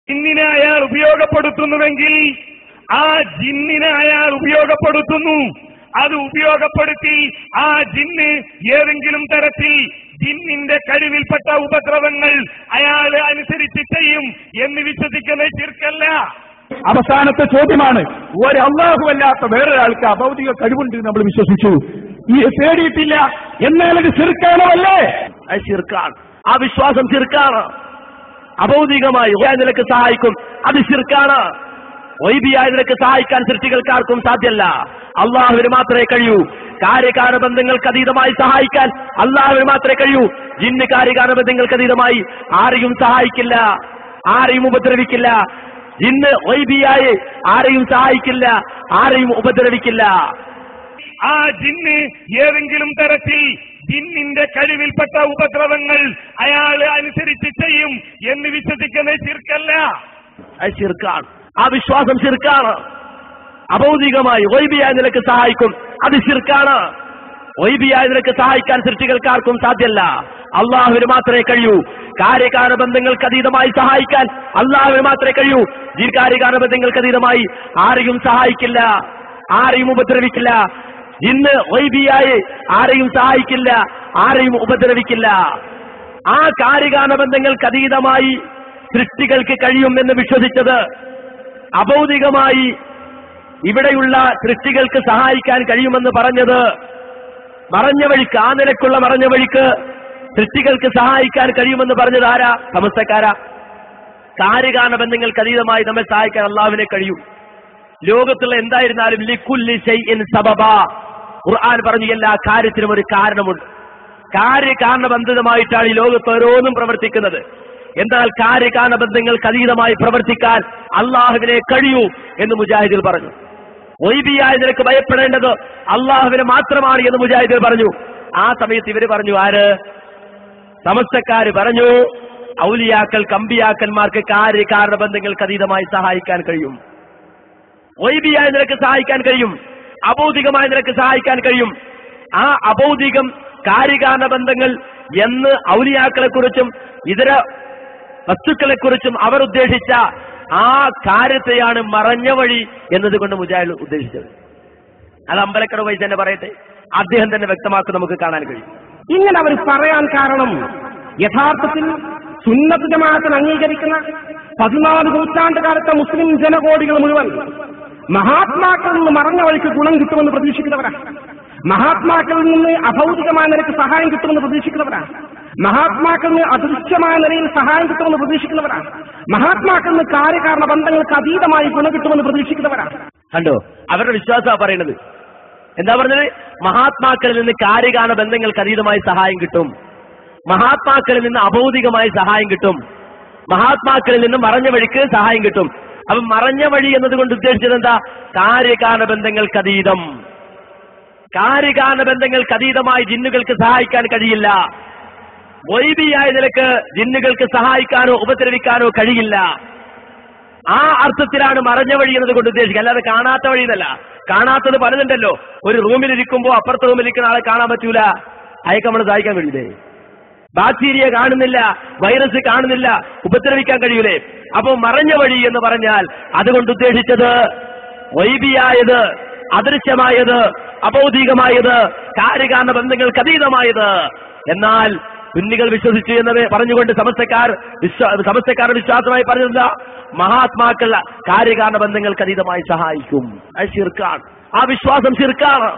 ജിന്നിനെ അയാൾ ഉപയോഗപ്പെടുത്തുന്നുവെങ്കിൽ ആ ജിന്നിനെ അയാൾ ഉപയോഗപ്പെടുത്തുന്നു. അത് ഉപയോഗപ്പെടുത്തി ആ ജിന്ന് ഏതെങ്കിലും തരത്തിൽ ജിന്നിന്റെ കഴിവിൽപ്പെട്ട ഉപദ്രവങ്ങൾ അയാൾ അനുസരിച്ച് ചെയ്യും എന്ന് വിശ്വസിക്കുന്ന ശിർക്കല്ല. അവസാനത്തെ ചോദ്യമാണ്, ഒരു അല്ലാഹുവല്ലാത്ത വേറൊരാൾക്ക് അഭൗതിക കഴിവുണ്ട് നമ്മൾ വിശ്വസിച്ചു, ഈ തേടിയിട്ടില്ല, എന്നാൽ അത് ശിർക്കാണോ? അല്ലേ? അത് ശിർക്കാണ്. ആ വിശ്വാസം ശിർക്കാണ്. അഭൗതികമായി നിലക്ക് സഹായിക്കും, അത് ശിർക്കാണ്. വൈബിയായ നിലക്ക് സഹായിക്കാൻ സൃഷ്ടികൾക്കാർക്കും സാധ്യമല്ല. അള്ളാഹുവിന് മാത്രമേ കഴിയൂ. കാര്യകാരണ ബന്ധങ്ങൾക്ക് അതീതമായി സഹായിക്കാൻ അള്ളാഹുവിന് മാത്രമേ കഴിയൂ. ജിന്ന് കാര്യകാരണ ബന്ധങ്ങൾക്ക് അതീതമായി ആരെയും സഹായിക്കില്ല, ആരെയും ഉപദ്രവിക്കില്ല. ജിന്ന് വൈബിയായി ആരെയും സഹായിക്കില്ല, ആരെയും ഉപദ്രവിക്കില്ല. ആ ജിന്ന് ഏതെങ്കിലും തരത്തിൽ ജിന്നിന്റെ കഴിവിൽപ്പെട്ട ഉപദ്രവങ്ങൾ അയാൾ അനുസരിച്ച് ചെയ്യും എന്ന് വിശ്വസിക്കുന്ന ശിർക്കല്ല. അത് ശിർക്കാണ്. ആ വിശ്വാസം ശിർക്കാണ്. അഭൗതികമായി വൈബിയായ നിലക്ക് സഹായിക്കും, അത് ശിർക്കാണ്. വൈബിയായ നിലക്ക് സഹായിക്കാൻ സൃഷ്ടികൾക്കാർക്കും സാധ്യമല്ല. അള്ളാഹുവിന് മാത്രമേ കഴിയൂ. കാര്യകാരണ ബന്ധങ്ങൾക്ക് അതീതമായി സഹായിക്കാൻ അള്ളാഹുവിന് മാത്രമേ കഴിയൂ. കാര്യകാരണ ബന്ധങ്ങൾക്ക് അതീതമായി ആരെയും സഹായിക്കില്ല, ആരെയും ഉപദ്രവിക്കില്ല. ഇന്ന് വൈബിയായി ആരെയും സഹായിക്കില്ല, ആരെയും ഉപദ്രവിക്കില്ല. ആ കാര്യകാരണ ബന്ധങ്ങൾക്ക് അതീതമായി സൃഷ്ടികൾക്ക് കഴിയുമെന്ന് വിശ്വസിച്ചത്, അഭൗതികമായി ഇവിടെയുള്ള സൃഷ്ടികൾക്ക് സഹായിക്കാൻ കഴിയുമെന്ന് പറഞ്ഞത്, മറഞ്ഞ വഴിക്ക്, ആ നിലക്കുള്ള മറഞ്ഞ വഴിക്ക് സൃഷ്ടികൾക്ക് സഹായിക്കാൻ കഴിയുമെന്ന് പറഞ്ഞത് ആരാ? സമസ്തക്കാരാ. കാര്യകാരണ ബന്ധങ്ങൾക്ക് അതീതമായി നമ്മെ സഹായിക്കാൻ അള്ളാഹുവിനെ കഴിയും. ലോകത്തുള്ള എന്തായിരുന്നാലും ലിക്കുല്ലി ശൈഇൻ സബബാ. ഖുർആൻ പറഞ്ഞു എല്ലാ കാര്യത്തിനും ഒരു കാരണമുണ്ട്. കാര്യകാരണബന്ധിതമായിട്ടാണ് ഈ ലോകത്ത് ഓരോന്നും പ്രവർത്തിക്കുന്നത്. എന്നാൽ കാര്യകാരണ ബന്ധങ്ങൾക്ക് അതീതമായി പ്രവർത്തിക്കാൻ അള്ളാഹുവിനെ കഴിയൂ എന്ന് മുജാഹിദിൽ പറഞ്ഞു. വൈബിയായ നിനക്ക് ഭയപ്പെടേണ്ടത് അള്ളാഹുവിനെ മാത്രമാണ് എന്ന് മുജാഹിദിൽ പറഞ്ഞു. ആ സമയത്ത് ഇവര് പറഞ്ഞു, ആര്? സമസ്തക്കാര് പറഞ്ഞു, ഔലിയാക്കൾ, കമ്പിയാക്കന്മാർക്ക് കാര്യകാരണ ബന്ധങ്ങൾക്ക് അതീതമായി സഹായിക്കാൻ കഴിയും. വൈബിയായ നിനക്ക് സഹായിക്കാൻ കഴിയും, അഭൗതികമായ നിനക്ക് സഹായിക്കാൻ കഴിയും. ആ അഭൗതികം കാര്യകാരണ ബന്ധങ്ങൾ എന്ന് ഔലിയാക്കളെ കുറിച്ചും ഇതര വസ്തുക്കളെ കുറിച്ചും അവർ ഉദ്ദേശിച്ച ആ കാര്യത്തെയാണ് മറഞ്ഞ വഴി എന്നതുകൊണ്ട് മുജാഹിദ് ഉദ്ദേശിച്ചത്. അത് അമ്പലക്കട വൈസ് തന്നെ പറയട്ടെ, അദ്ദേഹം തന്നെ വ്യക്തമാക്കി നമുക്ക് കാണാൻ കഴിയും. ഇങ്ങനെ അവർ പറയാൻ കാരണം യഥാർത്ഥത്തിൽ സുന്നത്ത് ജമാഅത്തിന് അംഗീകരിക്കുന്ന 14 നൂറ്റാണ്ട് കാലത്തെ മുസ്ലിം ജനകോടികൾ മുഴുവൻ മഹാത്മാക്കളിൽ നിന്ന് മറഞ്ഞ വഴിക്ക് ഗുണം കിട്ടുമെന്ന് പ്രതീക്ഷിക്കുന്നവരാണ്. മഹാത്മാക്കളിൽ നിന്ന് അഭൗതികമായ നിലയ്ക്ക് സഹായം കിട്ടുമെന്ന് പ്രതീക്ഷിക്കുന്നവരാണ്. മഹാത്മാക്കളിൽ നിന്ന് അദൃശ്യമായ നിലയിൽ സഹായം കിട്ടുമെന്ന് പ്രതീക്ഷിക്കുന്നവരാണ്. മഹാത്മാക്കളിൽ നിന്ന് കാര്യകാരണ ബന്ധങ്ങൾക്ക് അതീതമായി ഗുണം കിട്ടുമെന്ന് പ്രതീക്ഷിക്കുന്നവരാണ്. കണ്ടോ, അവരുടെ വിശ്വാസമാണ് പറയുന്നത്. എന്താ പറഞ്ഞത്? മഹാത്മാക്കളിൽ നിന്ന് കാര്യകാരണ ബന്ധങ്ങൾക്ക് അതീതമായി സഹായം കിട്ടും, മഹാത്മാക്കളിൽ നിന്ന് അഭൗതികമായി സഹായം കിട്ടും, മഹാത്മാക്കളിൽ നിന്ന് മറഞ്ഞ വഴിക്ക് സഹായം കിട്ടും. അപ്പൊ മറഞ്ഞ വഴി എന്നതുകൊണ്ട് ഉദ്ദേശിച്ചത് എന്താ? കാര്യകാരണ ബന്ധങ്ങൾക്ക് അതീതം. കാര്യകാരണ ബന്ധങ്ങൾക്ക് അതീതമായി ജിന്നുകൾക്ക് സഹായിക്കാൻ കഴിയില്ല. വൈബിയായ നിലക്ക് ജിന്നുകൾക്ക് സഹായിക്കാനോ ഉപദ്രവിക്കാനോ കഴിയില്ല. ആ അർത്ഥത്തിലാണ് മറഞ്ഞ വഴി എന്നതുകൊണ്ട് ഉദ്ദേശിക്കുക, അല്ലാതെ കാണാത്ത വഴി എന്നല്ല. കാണാത്തത് പലതുണ്ടല്ലോ. ഒരു റൂമിലിരിക്കുമ്പോ അപ്പുറത്തെ റൂമിലിരിക്കുന്ന ആളെ കാണാൻ പറ്റൂല, അയക്ക് നമ്മൾ സഹായിക്കാൻ കഴിയൂലേ? ബാക്ടീരിയ കാണുന്നില്ല, വൈറസ് കാണുന്നില്ല, ഉപദ്രവിക്കാൻ കഴിയൂലേ? അപ്പോ മറഞ്ഞ വഴി എന്ന് പറഞ്ഞാൽ അതുകൊണ്ട് ഉദ്ദേശിച്ചത് വൈബിയായത്, അദൃശ്യമായത്, അഭൗതികമായത്, കാര്യകാരണ ബന്ധങ്ങൾക്ക് അതീതമായത്. എന്നാൽ സുന്നികൾ വിശ്വസിച്ചു എന്ന് പറഞ്ഞുകൊണ്ട് സമസ്തക്കാരുടെ വിശ്വാസമായി പറഞ്ഞില്ല, മഹാത്മാക്കൾ കാര്യകാരണ ബന്ധങ്ങൾക്ക് അതീതമായി സഹായിക്കും. അത് ശിർക്കാണ്. ആ വിശ്വാസം ശിർക്കാണ്.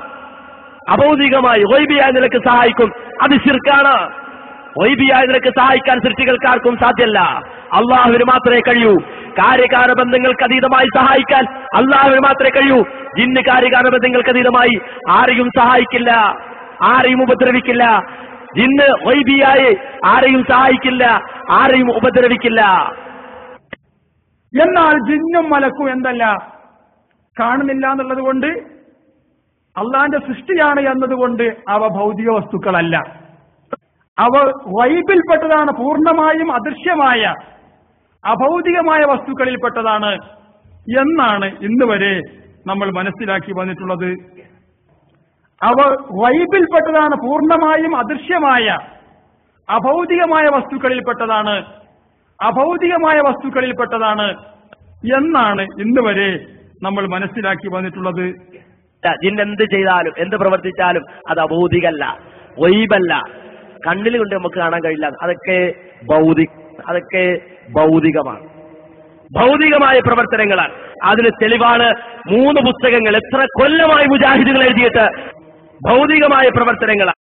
അഭൗതികമായി വൈബിയായ നിലക്ക് സഹായിക്കും, അത് ശിർക്കാണ്. വൈബിയായ നിലക്ക് സഹായിക്കാൻ സൃഷ്ടികൾക്കാർക്കും സാധ്യമല്ല. അള്ളാഹുവിന് മാത്രമേ കഴിയൂ. കാര്യകാരണ ബന്ധങ്ങൾക്ക് അതീതമായി സഹായിക്കാൻ അള്ളാഹുവിന് മാത്രമേ കഴിയൂ. ജിന്ന് കാര്യകാരണ ബന്ധങ്ങൾക്ക് അതീതമായി ആരെയും സഹായിക്കില്ല, ആരെയും ഉപദ്രവിക്കില്ല. ജിന്ന് വൈബിയായി ആരെയും സഹായിക്കില്ല, ആരെയും ഉപദ്രവിക്കില്ല. എന്നാൽ ജിന്നും മലക്കും എന്തല്ല, കാണുന്നില്ല എന്നുള്ളത് കൊണ്ട്, അള്ളാന്റെ സൃഷ്ടിയാണ് എന്നതുകൊണ്ട് അവ ഭൗതിക വസ്തുക്കളല്ല. അവ വൈബിൽപ്പെട്ടതാണ്, പൂർണ്ണമായും അദൃശ്യമായ അഭൗതികമായ വസ്തുക്കളിൽപ്പെട്ടതാണ് എന്നാണ് ഇന്ന് വരെ നമ്മൾ മനസ്സിലാക്കി വന്നിട്ടുള്ളത്. അവ വൈബിൽപ്പെട്ടതാണ്, പൂർണ്ണമായും അദൃശ്യമായ അഭൗതികമായ വസ്തുക്കളിൽപ്പെട്ടതാണ്. അഭൗതികമായ വസ്തുക്കളിൽപ്പെട്ടതാണ് എന്നാണ് ഇന്ന് വരെ നമ്മൾ മനസ്സിലാക്കി വന്നിട്ടുള്ളത്. ജിന്ന് എന്ത് ചെയ്താലും എന്ത് പ്രവർത്തിച്ചാലും അത് അഭൗതികല്ല, വൈബല്ല, കണ്ണിൽ കൊണ്ട് നമുക്ക് കാണാൻ കഴിയില്ല. അതൊക്കെ ഭൗതികമാണ്, ഭൗതികമായ പ്രവർത്തനങ്ങളാണ്. അതിന് തെളിവാണ് 3 പുസ്തകങ്ങൾ എത്ര കൊല്ലമായി മുജാഹിദുകൾ എഴുതിയിട്ട് ഭൗതികമായ പ്രവർത്തനങ്ങളാണ്.